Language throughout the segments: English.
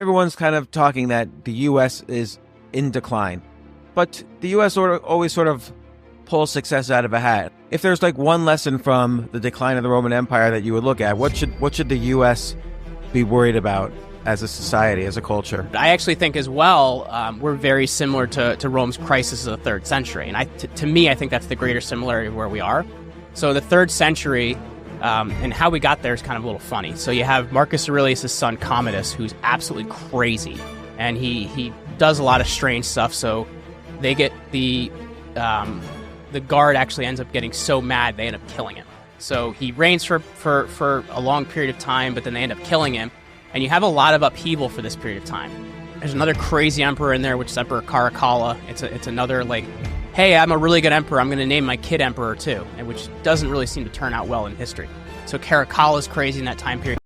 Everyone's kind of talking that the U.S. is in decline, but the U.S. always sort of pulls success out of a hat. If there's like one lesson from the decline of the Roman Empire that you would look at, what should the U.S. be worried about as a society, as a culture? I actually think as well, we're very similar to Rome's crisis of the 3rd century. And to me, I think that's the greater similarity of where we are. So the 3rd century and how we got there is kind of a little funny. So you have Marcus Aurelius' son Commodus, who's absolutely crazy. And he does a lot of strange stuff. So they get the guard actually ends up getting so mad they end up killing him. So he reigns for a long period of time, but then they end up killing him. And you have a lot of upheaval for this period of time. There's another crazy emperor in there, which is Emperor Caracalla. It's another like, hey, I'm a really good emperor. I'm going to name my kid emperor too, and which doesn't really seem to turn out well in history. So Caracalla is crazy in that time period.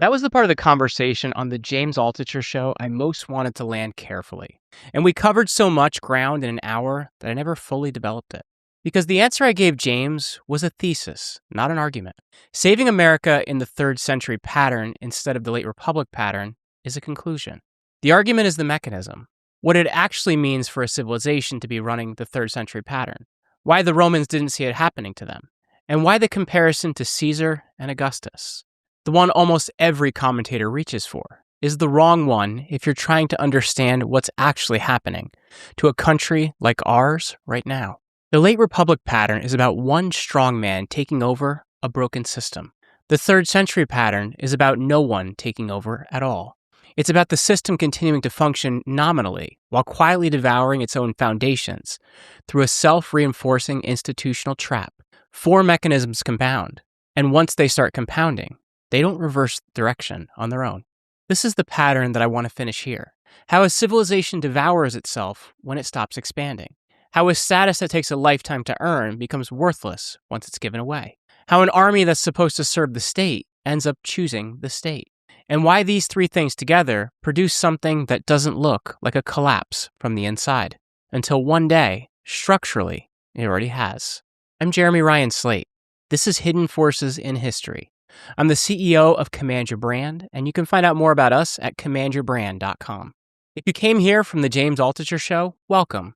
That was the part of the conversation on the James Altucher show I most wanted to land carefully. And we covered so much ground in an hour that I never fully developed it. Because the answer I gave James was a thesis, not an argument. Saving America in the 3rd century pattern instead of the late Republic pattern is a conclusion. The argument is the mechanism, what it actually means for a civilization to be running the 3rd century pattern, why the Romans didn't see it happening to them, and why the comparison to Caesar and Augustus, the one almost every commentator reaches for, is the wrong one if you're trying to understand what's actually happening to a country like ours right now. The late Republic pattern is about one strong man taking over a broken system. The 3rd century pattern is about no one taking over at all. It's about the system continuing to function nominally while quietly devouring its own foundations through a self-reinforcing institutional trap. 4 mechanisms compound, and once they start compounding, they don't reverse direction on their own. This is the pattern that I want to finish here. How a civilization devours itself when it stops expanding. How a status that takes a lifetime to earn becomes worthless once it's given away. How an army that's supposed to serve the state ends up choosing the state. And why these 3 things together produce something that doesn't look like a collapse from the inside. Until one day, structurally, it already has. I'm Jeremy Ryan Slate. This is Hidden Forces in History. I'm the CEO of Command Your Brand, and you can find out more about us at commandyourbrand.com. If you came here from the James Altucher show, welcome.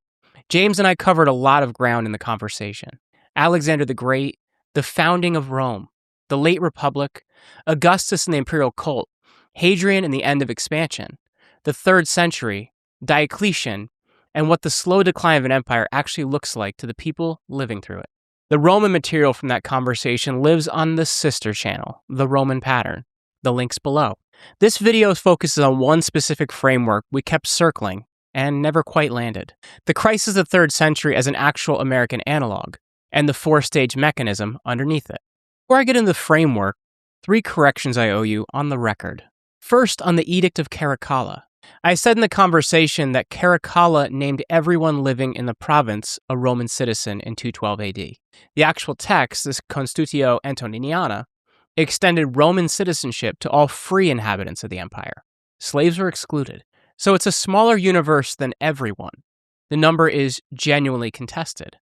James and I covered a lot of ground in the conversation. Alexander the Great, the founding of Rome, the late Republic, Augustus and the Imperial cult, Hadrian and the end of expansion, the 3rd century, Diocletian, and what the slow decline of an empire actually looks like to the people living through it. The Roman material from that conversation lives on the sister channel, The Roman Pattern. The link's below. This video focuses on one specific framework we kept circling and never quite landed. The crisis of the 3rd century as an actual American analog, and the 4-stage mechanism underneath it. Before I get into the framework, 3 corrections I owe you on the record. First, on the Edict of Caracalla. I said in the conversation that Caracalla named everyone living in the province a Roman citizen in 212 AD. The actual text, this Constitutio Antoniniana, extended Roman citizenship to all free inhabitants of the empire. Slaves were excluded. So it's a smaller universe than everyone. The number is genuinely contested.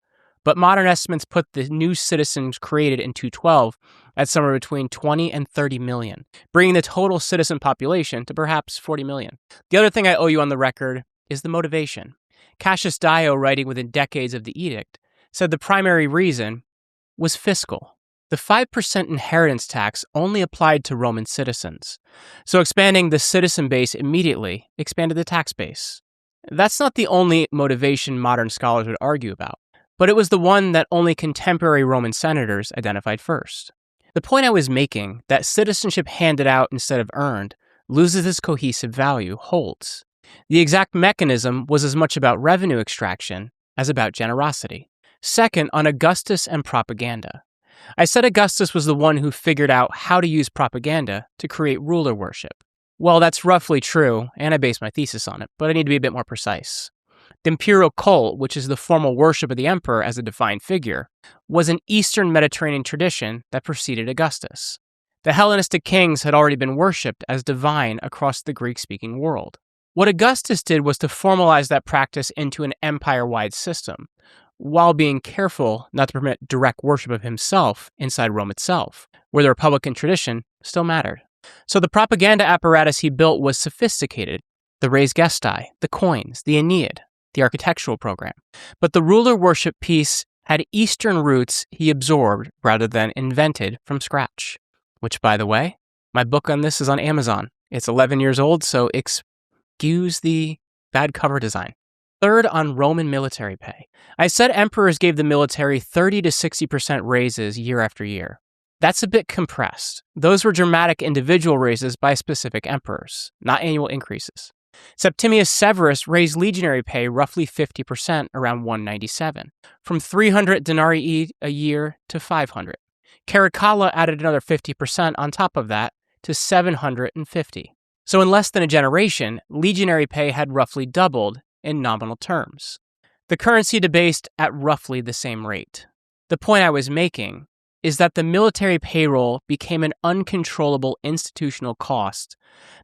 But modern estimates put the new citizens created in 212 at somewhere between 20 and 30 million, bringing the total citizen population to perhaps 40 million. The other thing I owe you on the record is the motivation. Cassius Dio, writing within decades of the edict, said the primary reason was fiscal. The 5% inheritance tax only applied to Roman citizens, so expanding the citizen base immediately expanded the tax base. That's not the only motivation modern scholars would argue about, but it was the one that only contemporary Roman senators identified first. The point I was making, that citizenship handed out instead of earned, loses its cohesive value, holds. The exact mechanism was as much about revenue extraction as about generosity. Second, on Augustus and propaganda. I said Augustus was the one who figured out how to use propaganda to create ruler worship. Well, that's roughly true, and I based my thesis on it, but I need to be a bit more precise. The Imperial cult, which is the formal worship of the emperor as a defined figure, was an Eastern Mediterranean tradition that preceded Augustus. The Hellenistic kings had already been worshipped as divine across the Greek-speaking world. What Augustus did was to formalize that practice into an empire-wide system, while being careful not to permit direct worship of himself inside Rome itself, where the Republican tradition still mattered. So the propaganda apparatus he built was sophisticated: the res gestae, the coins, the Aeneid, the architectural program. But the ruler worship piece had Eastern roots he absorbed rather than invented from scratch. Which, by the way, my book on this is on Amazon. It's 11 years old, so excuse the bad cover design. Third, on Roman military pay. I said emperors gave the military 30 to 60% raises year after year. That's a bit compressed. Those were dramatic individual raises by specific emperors, not annual increases. Septimius Severus raised legionary pay roughly 50% around 197, from 300 denarii a year to 500. Caracalla added another 50% on top of that to 750. So in less than a generation, legionary pay had roughly doubled in nominal terms. The currency debased at roughly the same rate. The point I was making is that the military payroll became an uncontrollable institutional cost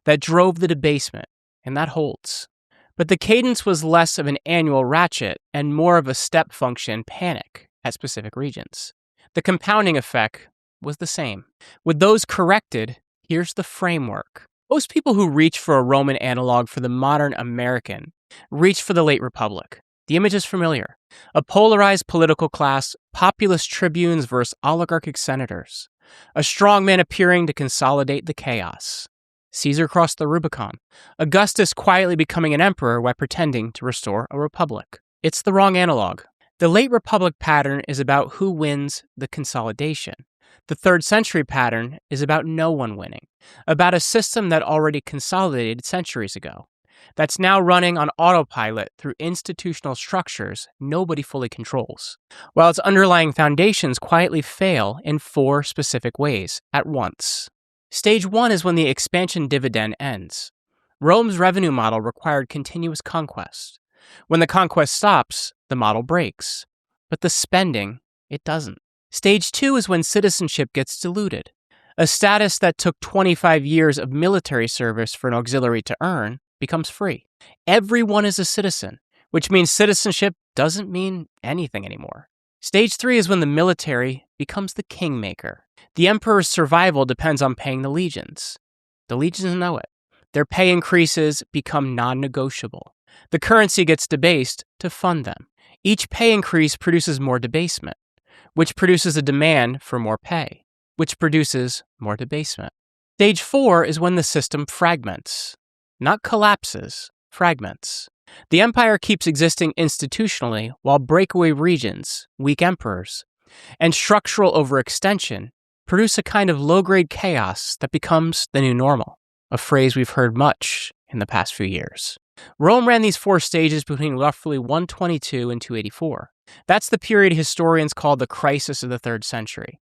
that drove the debasement, and that holds. But the cadence was less of an annual ratchet and more of a step function panic at specific regions. The compounding effect was the same. With those corrected, here's the framework. Most people who reach for a Roman analog for the modern American reach for the late Republic. The image is familiar. A polarized political class, populist tribunes versus oligarchic senators. A strongman appearing to consolidate the chaos. Caesar crossed the Rubicon. Augustus quietly becoming an emperor while pretending to restore a republic. It's the wrong analog. The late Republic pattern is about who wins the consolidation. The 3rd century pattern is about no one winning, about a system that already consolidated centuries ago, that's now running on autopilot through institutional structures nobody fully controls, while its underlying foundations quietly fail in 4 specific ways at once. Stage 1 is when the expansion dividend ends. Rome's revenue model required continuous conquest. When the conquest stops, the model breaks. But the spending, it doesn't. Stage 2 is when citizenship gets diluted. A status that took 25 years of military service for an auxiliary to earn becomes free. Everyone is a citizen, which means citizenship doesn't mean anything anymore. Stage 3 is when the military becomes the Kingmaker. The emperor's survival depends on paying the legions. The legions know it. Their pay increases become non-negotiable. The currency gets debased to fund them. Each pay increase produces more debasement, which produces a demand for more pay, which produces more debasement. Stage 4 is when the system fragments. Not collapses, fragments. The empire keeps existing institutionally while breakaway regions, weak emperors, and structural overextension produce a kind of low-grade chaos that becomes the new normal, a phrase we've heard much in the past few years. Rome ran these 4 stages between roughly 122 and 284. That's the period historians call the crisis of the 3rd century.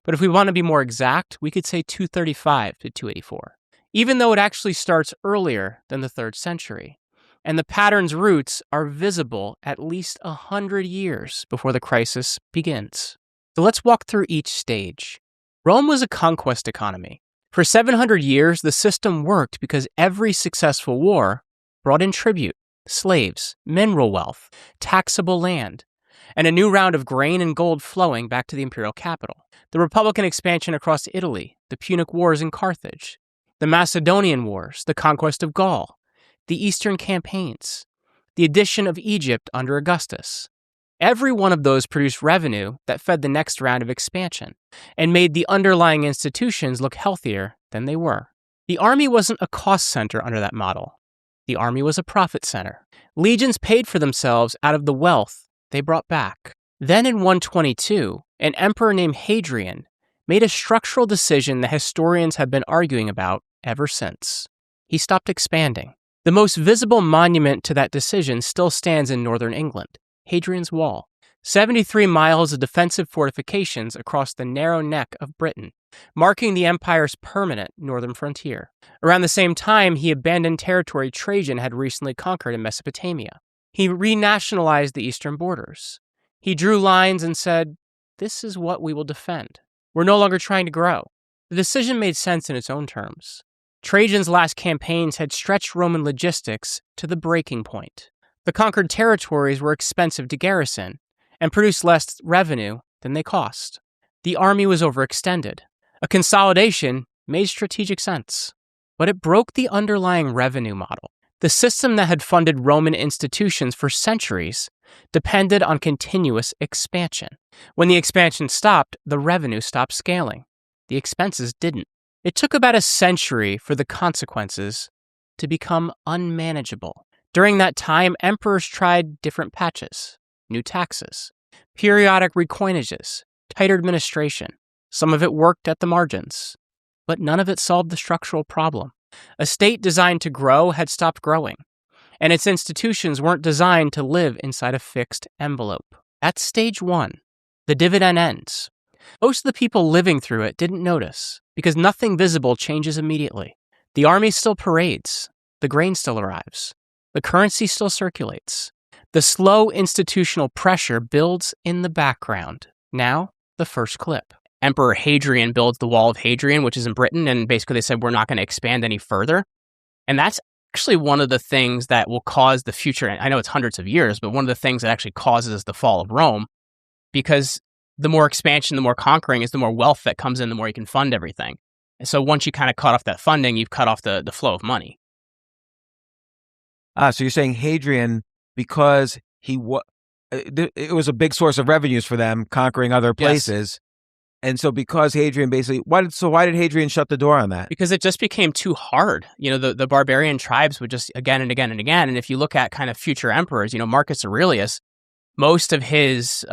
But if we want to be more exact, we could say 235 to 284, even though it actually starts earlier than the 3rd century. And the pattern's roots are visible at least 100 years before the crisis begins. So let's walk through each stage. Rome was a conquest economy. For 700 years, the system worked because every successful war brought in tribute, slaves, mineral wealth, taxable land, and a new round of grain and gold flowing back to the imperial capital. The Republican expansion across Italy, the Punic Wars in Carthage, the Macedonian Wars, the conquest of Gaul, the Eastern campaigns, the addition of Egypt under Augustus. Every one of those produced revenue that fed the next round of expansion and made the underlying institutions look healthier than they were. The army wasn't a cost center under that model. The army was a profit center. Legions paid for themselves out of the wealth they brought back. Then in 122, an emperor named Hadrian made a structural decision that historians have been arguing about ever since. He stopped expanding. The most visible monument to that decision still stands in northern England, Hadrian's Wall, 73 miles of defensive fortifications across the narrow neck of Britain, marking the empire's permanent northern frontier. Around the same time, he abandoned territory Trajan had recently conquered in Mesopotamia. He renationalized the eastern borders. He drew lines and said, "This is what we will defend. We're no longer trying to grow. The decision made sense in its own terms. Trajan's last campaigns had stretched Roman logistics to the breaking point. The conquered territories were expensive to garrison and produced less revenue than they cost. The army was overextended. A consolidation made strategic sense, but it broke the underlying revenue model. The system that had funded Roman institutions for centuries depended on continuous expansion. When the expansion stopped, the revenue stopped scaling. The expenses didn't. It took about a century for the consequences to become unmanageable. During that time, emperors tried different patches, new taxes, periodic recoinages, tighter administration. Some of it worked at the margins, but none of it solved the structural problem. A state designed to grow had stopped growing, and its institutions weren't designed to live inside a fixed envelope. At stage 1, the dividend ends. Most of the people living through it didn't notice, because nothing visible changes immediately. The army still parades, the grain still arrives, the currency still circulates. The slow institutional pressure builds in the background. Now, the first clip. Emperor Hadrian builds the Wall of Hadrian, which is in Britain, and basically they said, we're not going to expand any further. And that's actually one of the things that will cause the future, and I know it's hundreds of years, but one of the things that actually causes the fall of Rome, because the more expansion, the more conquering is the more wealth that comes in, the more you can fund everything. And so once you kind of cut off that funding, you've cut off the flow of money. So you're saying Hadrian, because it was a big source of revenues for them, conquering other places. Yes. And so because Hadrian basically, why did Hadrian shut the door on that? Because it just became too hard. The barbarian tribes would just again and again and again. And if you look at kind of future emperors, Marcus Aurelius, most of his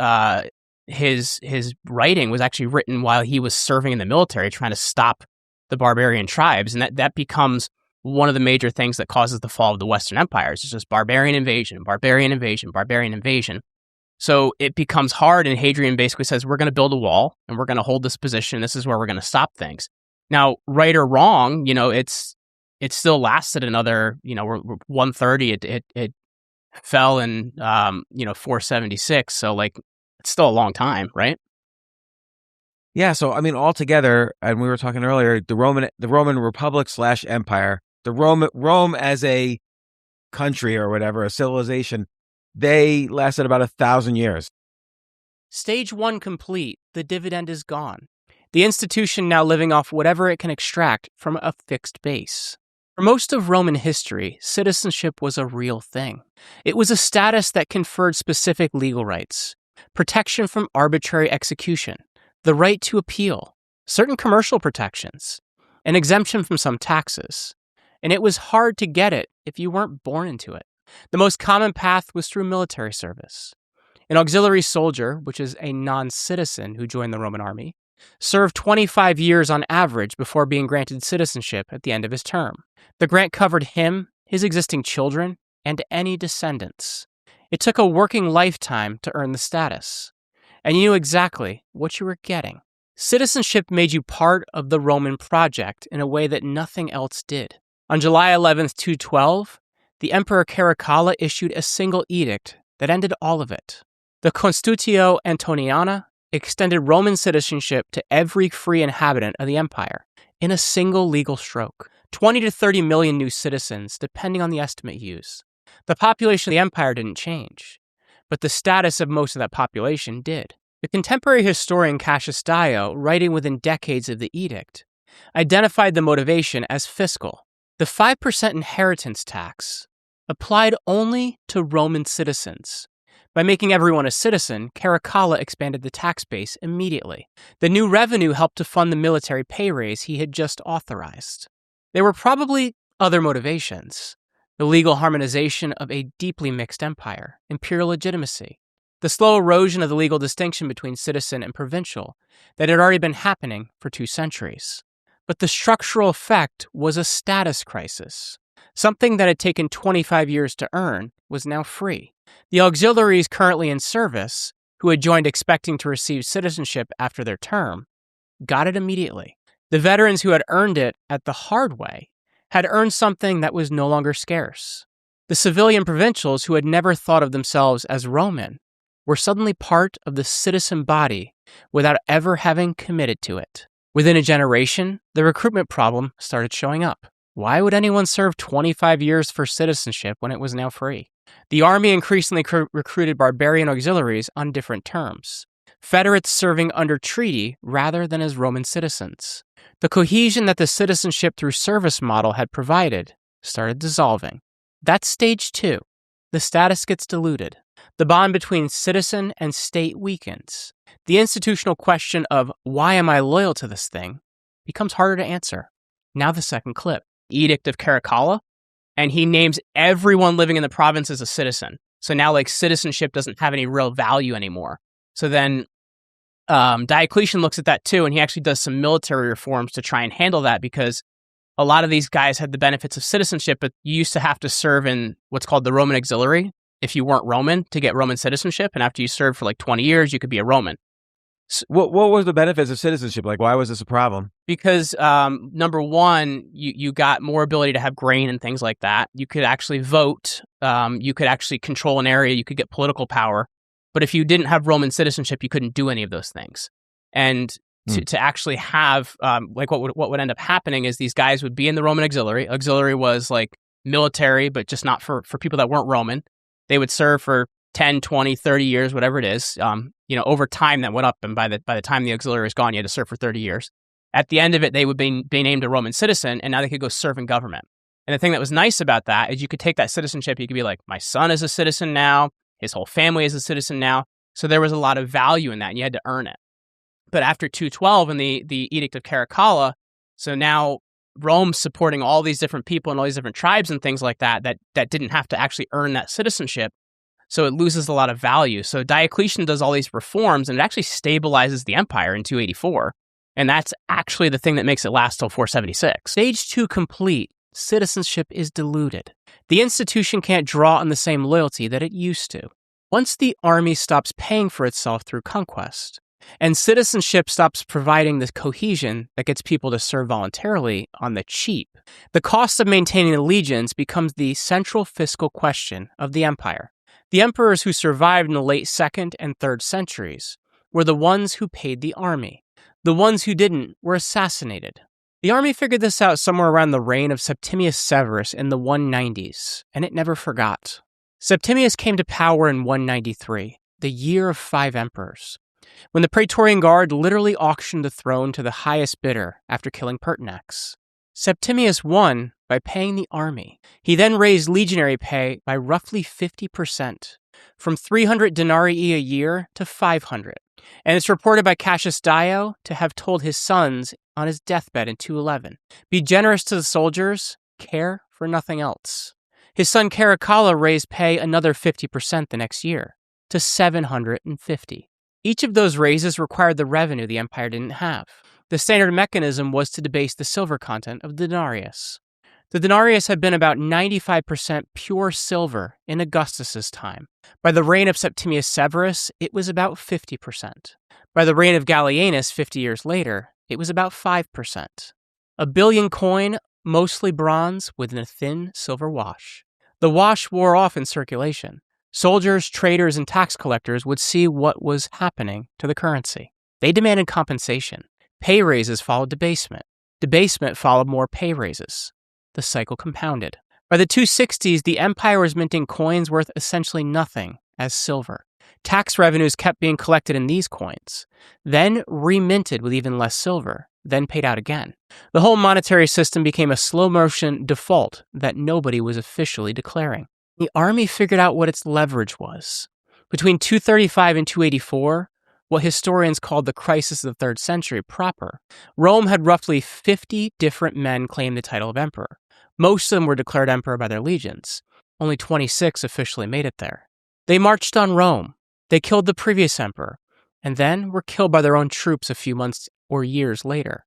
writing was actually written while he was serving in the military, trying to stop the barbarian tribes. And that becomes one of the major things that causes the fall of the Western empires. It's just barbarian invasion, barbarian invasion, barbarian invasion. So it becomes hard, and Hadrian basically says, we're going to build a wall, and we're going to hold this position. This is where we're going to stop things. Now, right or wrong, it still lasted another, 130. It fell in, 476. So, it's still a long time, right? Yeah. So, altogether, and we were talking earlier, the Roman Republic / Empire, Rome as a country or whatever, a civilization, they lasted about 1,000 years. Stage 1 complete, the dividend is gone. The institution now living off whatever it can extract from a fixed base. For most of Roman history, citizenship was a real thing. It was a status that conferred specific legal rights, protection from arbitrary execution, the right to appeal, certain commercial protections, an exemption from some taxes. And it was hard to get it if you weren't born into it. The most common path was through military service. An auxiliary soldier, which is a non-citizen who joined the Roman army, served 25 years on average before being granted citizenship at the end of his term. The grant covered him, his existing children, and any descendants. It took a working lifetime to earn the status, and you knew exactly what you were getting. Citizenship made you part of the Roman project in a way that nothing else did. On July 11th, 212, the Emperor Caracalla issued a single edict that ended all of it. The Constitutio Antoniana extended Roman citizenship to every free inhabitant of the empire in a single legal stroke. 20 to 30 million new citizens, depending on the estimate used. The population of the empire didn't change, but the status of most of that population did. The contemporary historian Cassius Dio, writing within decades of the edict, identified the motivation as fiscal. The 5% inheritance tax applied only to Roman citizens. By making everyone a citizen, Caracalla expanded the tax base immediately. The new revenue helped to fund the military pay raise he had just authorized. There were probably other motivations. The legal harmonization of a deeply mixed empire, imperial legitimacy, the slow erosion of the legal distinction between citizen and provincial that had already been happening for 2 centuries. But the structural effect was a status crisis. Something that had taken 25 years to earn was now free. The auxiliaries currently in service, who had joined expecting to receive citizenship after their term, got it immediately. The veterans who had earned it at the hard way had earned something that was no longer scarce. The civilian provincials who had never thought of themselves as Roman were suddenly part of the citizen body without ever having committed to it. Within a generation, the recruitment problem started showing up. Why would anyone serve 25 years for citizenship when it was now free? The army increasingly recruited barbarian auxiliaries on different terms. Federates serving under treaty rather than as Roman citizens. The cohesion that the citizenship through service model had provided started dissolving. That's stage 2. The status gets diluted. The bond between citizen and state weakens. The institutional question of why am I loyal to this thing becomes harder to answer. Now the second clip. Edict of Caracalla, and he names everyone living in the province as a citizen. So now like citizenship doesn't have any real value anymore. So then Diocletian looks at that too, and he actually does some military reforms to try and handle that, because a lot of these guys had the benefits of citizenship, but you used to have to serve in what's called the Roman auxiliary if you weren't Roman to get Roman citizenship. And after you served for like 20 years, you could be a Roman. What was the benefits of citizenship? Like, why was this a problem? Because number one, you got more ability to have grain and things like that. You could actually vote. You could actually control an area. You could get political power. But if you didn't have Roman citizenship, you couldn't do any of those things. And to actually have, like what would end up happening is these guys would be in the Roman auxiliary. Auxiliary was like military, but just not for people that weren't Roman. They would serve for 10, 20, 30 years, whatever it is. Over time that went up, and by the time the auxiliary is gone, you had to serve for 30 years. At the end of it, they would be named a Roman citizen, and now they could go serve in government. And the thing that was nice about that is you could take that citizenship, you could be like, my son is a citizen now, his whole family is a citizen now. So there was a lot of value in that, and you had to earn it. But after 212 and the Edict of Caracalla, so now Rome's supporting all these different people and all these different tribes and things like that didn't have to actually earn that citizenship. So it loses a lot of value. So Diocletian does all these reforms, and it actually stabilizes the empire in 284. And that's actually the thing that makes it last till 476. Stage 2 complete, citizenship is diluted. The institution can't draw on the same loyalty that it used to. Once the army stops paying for itself through conquest, and citizenship stops providing the cohesion that gets people to serve voluntarily on the cheap, the cost of maintaining allegiance becomes the central fiscal question of the empire. The emperors who survived in the late 2nd and 3rd centuries were the ones who paid the army. The ones who didn't were assassinated. The army figured this out somewhere around the reign of Septimius Severus in the 190s, and it never forgot. Septimius came to power in 193, the year of 5 emperors, when the Praetorian Guard literally auctioned the throne to the highest bidder after killing Pertinax. Septimius won by paying the army. He then raised legionary pay by roughly 50%, from 300 denarii a year to 500. And it's reported by Cassius Dio to have told his sons on his deathbed in 211, be generous to the soldiers, care for nothing else. His son Caracalla raised pay another 50% the next year, to 750. Each of those raises required the revenue the empire didn't have. The standard mechanism was to debase the silver content of the denarius. The denarius had been about 95% pure silver in Augustus's time. By the reign of Septimius Severus, it was about 50%. By the reign of Gallienus 50 years later, it was about 5%. A billion coin, mostly bronze, with a thin silver wash. The wash wore off in circulation. Soldiers, traders, and tax collectors would see what was happening to the currency. They demanded compensation. Pay raises followed debasement. Debasement followed more pay raises. The cycle compounded. By the 260s, the empire was minting coins worth essentially nothing as silver. Tax revenues kept being collected in these coins, then reminted with even less silver, then paid out again. The whole monetary system became a slow-motion default that nobody was officially declaring. The army figured out what its leverage was. Between 235 and 284, what historians called the crisis of the 3rd century proper, Rome had roughly 50 different men claim the title of emperor. Most of them were declared emperor by their legions. Only 26 officially made it there. They marched on Rome. They killed the previous emperor, and then were killed by their own troops a few months or years later,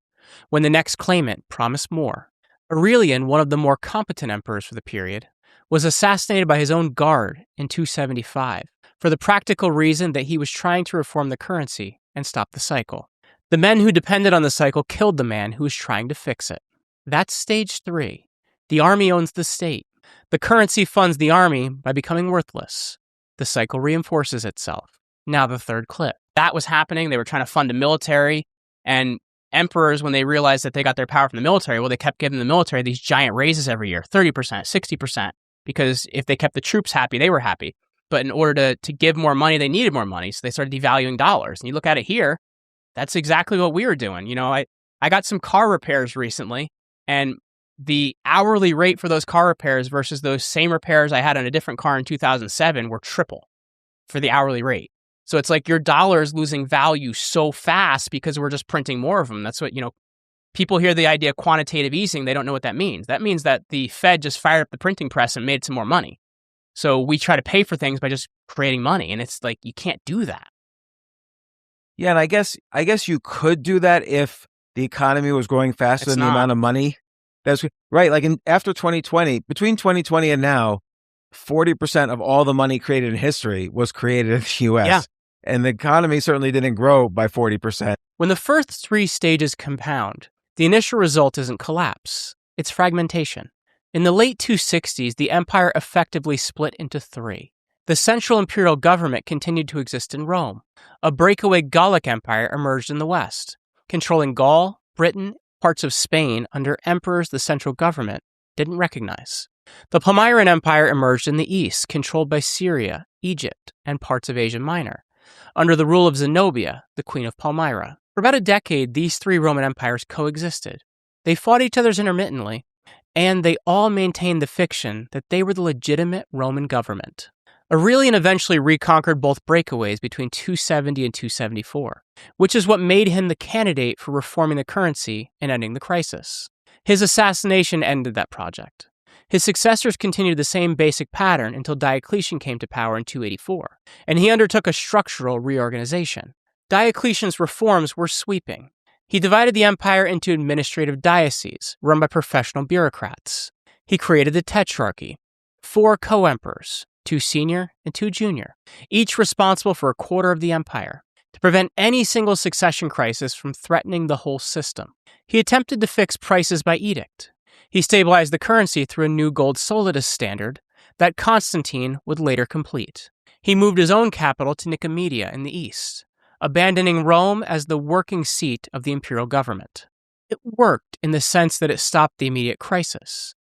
when the next claimant promised more. Aurelian, one of the more competent emperors for the period, was assassinated by his own guard in 275 for the practical reason that he was trying to reform the currency and stop the cycle. The men who depended on the cycle killed the man who was trying to fix it. That's stage 3. The army owns the state. The currency funds the army by becoming worthless. The cycle reinforces itself. Now the 3rd clip. That was happening. They were trying to fund a military, and emperors, when they realized that they got their power from the military, well, they kept giving the military these giant raises every year, 30%, 60%, because if they kept the troops happy, they were happy. But in order to give more money, they needed more money, so they started devaluing dollars. And you look at it here, that's exactly what we were doing. You know, I got some car repairs recently, and the hourly rate for those car repairs versus those same repairs I had on a different car in 2007 were triple for the hourly rate. So it's like your dollar is losing value so fast because we're just printing more of them. That's what, people hear the idea of quantitative easing. They don't know what that means. That means that the Fed just fired up the printing press and made some more money. So we try to pay for things by just creating money. And it's like, you can't do that. Yeah, and I guess you could do that if the economy was growing faster than the amount of money. That's right. Like after 2020, between 2020 and now, 40% of all the money created in history was created in the U.S. Yeah. And the economy certainly didn't grow by 40%. When the first three stages compound, the initial result isn't collapse, it's fragmentation. In the late 260s, the empire effectively split into three. The central imperial government continued to exist in Rome. A breakaway Gallic empire emerged in the west, controlling Gaul, Britain, parts of Spain under emperors the central government didn't recognize. The Palmyran Empire emerged in the east, controlled by Syria, Egypt, and parts of Asia Minor, under the rule of Zenobia, the Queen of Palmyra. For about a decade, these three Roman empires coexisted. They fought each other intermittently, and they all maintained the fiction that they were the legitimate Roman government. Aurelian eventually reconquered both breakaways between 270 and 274, which is what made him the candidate for reforming the currency and ending the crisis. His assassination ended that project. His successors continued the same basic pattern until Diocletian came to power in 284, and he undertook a structural reorganization. Diocletian's reforms were sweeping. He divided the empire into administrative dioceses run by professional bureaucrats. He created the Tetrarchy, 4 co-emperors, 2 senior and 2 junior, each responsible for a quarter of the empire, to prevent any single succession crisis from threatening the whole system. He attempted to fix prices by edict. He stabilized the currency through a new gold solidus standard that Constantine would later complete. He moved his own capital to Nicomedia in the east, abandoning Rome as the working seat of the imperial government. It worked in the sense that it stopped the immediate crisis.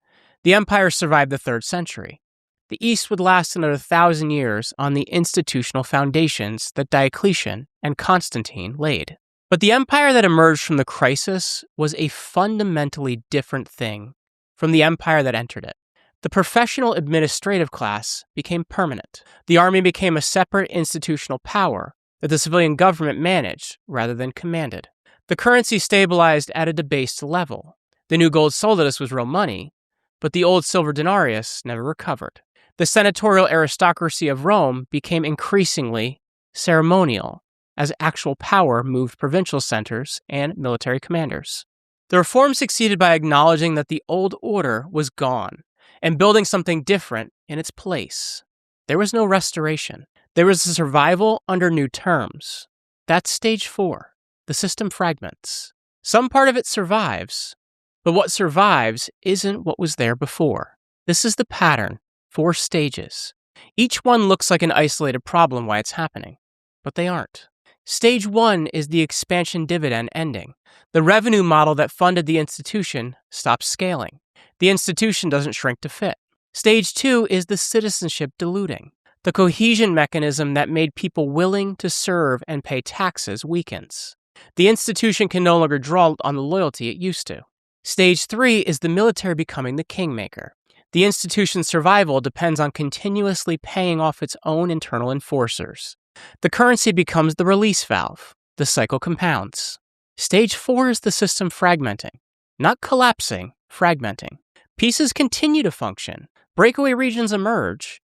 The empire survived the 3rd century. The East would last another 1,000 years on the institutional foundations that Diocletian and Constantine laid. But the empire that emerged from the crisis was a fundamentally different thing from the empire that entered it. The professional administrative class became permanent. The army became a separate institutional power that the civilian government managed rather than commanded. The currency stabilized at a debased level. The new gold solidus was real money, but the old silver denarius never recovered. The senatorial aristocracy of Rome became increasingly ceremonial as actual power moved provincial centers and military commanders. The reform succeeded by acknowledging that the old order was gone and building something different in its place. There was no restoration. There was a survival under new terms. That's stage 4. The system fragments. Some part of it survives, but what survives isn't what was there before. This is the pattern. 4 stages. Each one looks like an isolated problem why it's happening, but they aren't. Stage 1 is the expansion dividend ending. The revenue model that funded the institution stops scaling. The institution doesn't shrink to fit. Stage 2 is the citizenship diluting. The cohesion mechanism that made people willing to serve and pay taxes weakens. The institution can no longer draw on the loyalty it used to. Stage 3 is the military becoming the Kingmaker. The institution's survival depends on continuously paying off its own internal enforcers. The currency becomes the release valve. The cycle compounds. Stage 4 is the system fragmenting. Not collapsing, fragmenting. Pieces continue to function. Breakaway regions emerge.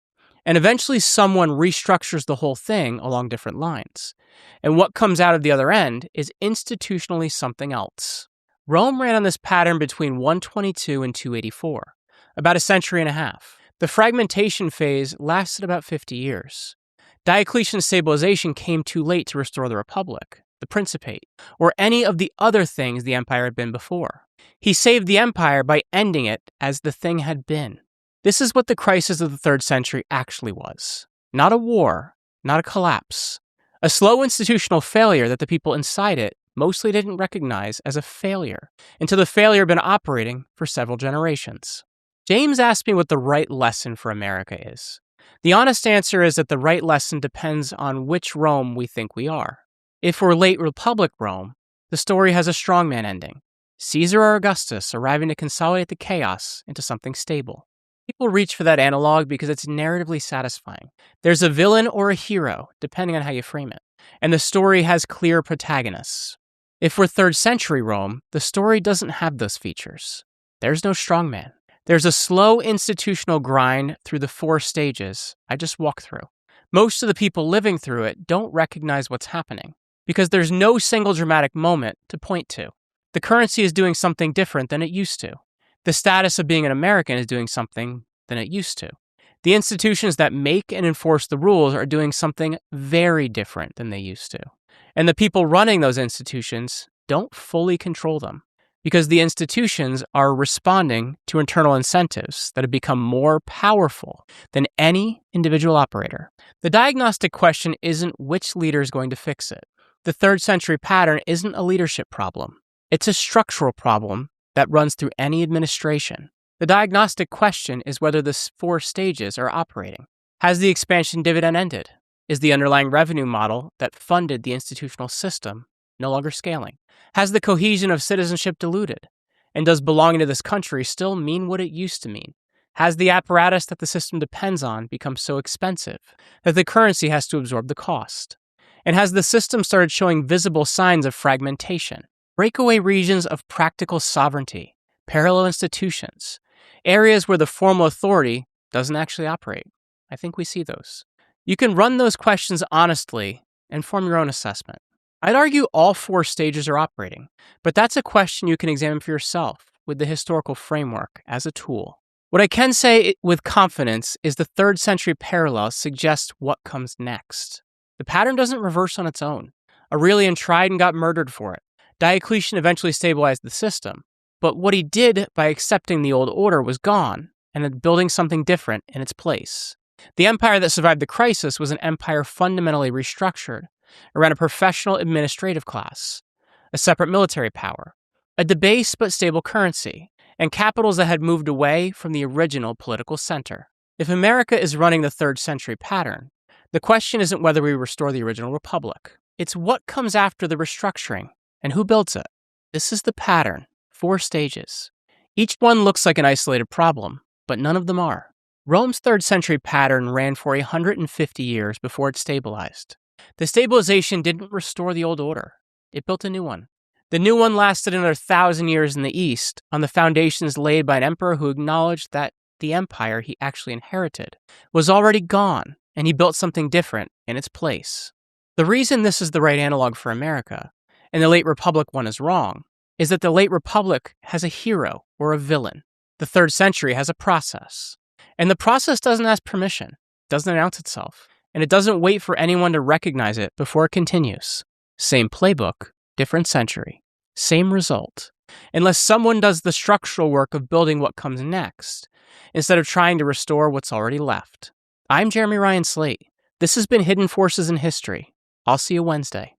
And eventually someone restructures the whole thing along different lines. And what comes out of the other end is institutionally something else. Rome ran on this pattern between 122 and 284. About a century and a half. The fragmentation phase lasted about 50 years. Diocletian's stabilization came too late to restore the Republic, the Principate, or any of the other things the empire had been before. He saved the empire by ending it as the thing had been. This is what the crisis of the 3rd century actually was. Not a war, not a collapse. A slow institutional failure that the people inside it mostly didn't recognize as a failure until the failure had been operating for several generations. James asked me what the right lesson for America is. The honest answer is that the right lesson depends on which Rome we think we are. If we're late Republic Rome, the story has a strongman ending. Caesar or Augustus arriving to consolidate the chaos into something stable. People reach for that analog because it's narratively satisfying. There's a villain or a hero, depending on how you frame it, and the story has clear protagonists. If we're 3rd century Rome, the story doesn't have those features. There's no strongman. There's a slow institutional grind through the 4 stages I just walked through. Most of the people living through it don't recognize what's happening because there's no single dramatic moment to point to. The currency is doing something different than it used to. The status of being an American is doing something than it used to. The institutions that make and enforce the rules are doing something very different than they used to. And the people running those institutions don't fully control them because the institutions are responding to internal incentives that have become more powerful than any individual operator. The diagnostic question isn't which leader is going to fix it. The 3rd century pattern isn't a leadership problem. It's a structural problem that runs through any administration. The diagnostic question is whether the 4 stages are operating. Has the expansion dividend ended? Is the underlying revenue model that funded the institutional system no longer scaling? Has the cohesion of citizenship diluted? And does belonging to this country still mean what it used to mean? Has the apparatus that the system depends on become so expensive that the currency has to absorb the cost? And has the system started showing visible signs of fragmentation? Breakaway regions of practical sovereignty, parallel institutions, areas where the formal authority doesn't actually operate. I think we see those. You can run those questions honestly and form your own assessment. I'd argue all 4 stages are operating, but that's a question you can examine for yourself with the historical framework as a tool. What I can say with confidence is the 3rd century parallel suggests what comes next. The pattern doesn't reverse on its own. Aurelian tried and got murdered for it. Diocletian eventually stabilized the system, but what he did by accepting the old order was gone and then building something different in its place. The empire that survived the crisis was an empire fundamentally restructured around a professional administrative class, a separate military power, a debased but stable currency, and capitals that had moved away from the original political center. If America is running the 3rd century pattern, the question isn't whether we restore the original republic. It's what comes after the restructuring and who builds it. This is the pattern, 4 stages. Each one looks like an isolated problem, but none of them are. Rome's 3rd century pattern ran for 150 years before it stabilized. The stabilization didn't restore the old order. It built a new one. The new one lasted another 1,000 years in the East on the foundations laid by an emperor who acknowledged that the empire he actually inherited was already gone, and he built something different in its place. The reason this is the right analog for America, and the late Republic one is wrong, is that the late Republic has a hero or a villain. The 3rd century has a process. And the process doesn't ask permission, doesn't announce itself, and it doesn't wait for anyone to recognize it before it continues. Same playbook, different century. Same result. Unless someone does the structural work of building what comes next, instead of trying to restore what's already left. I'm Jeremy Ryan Slate. This has been Hidden Forces in History. I'll see you Wednesday.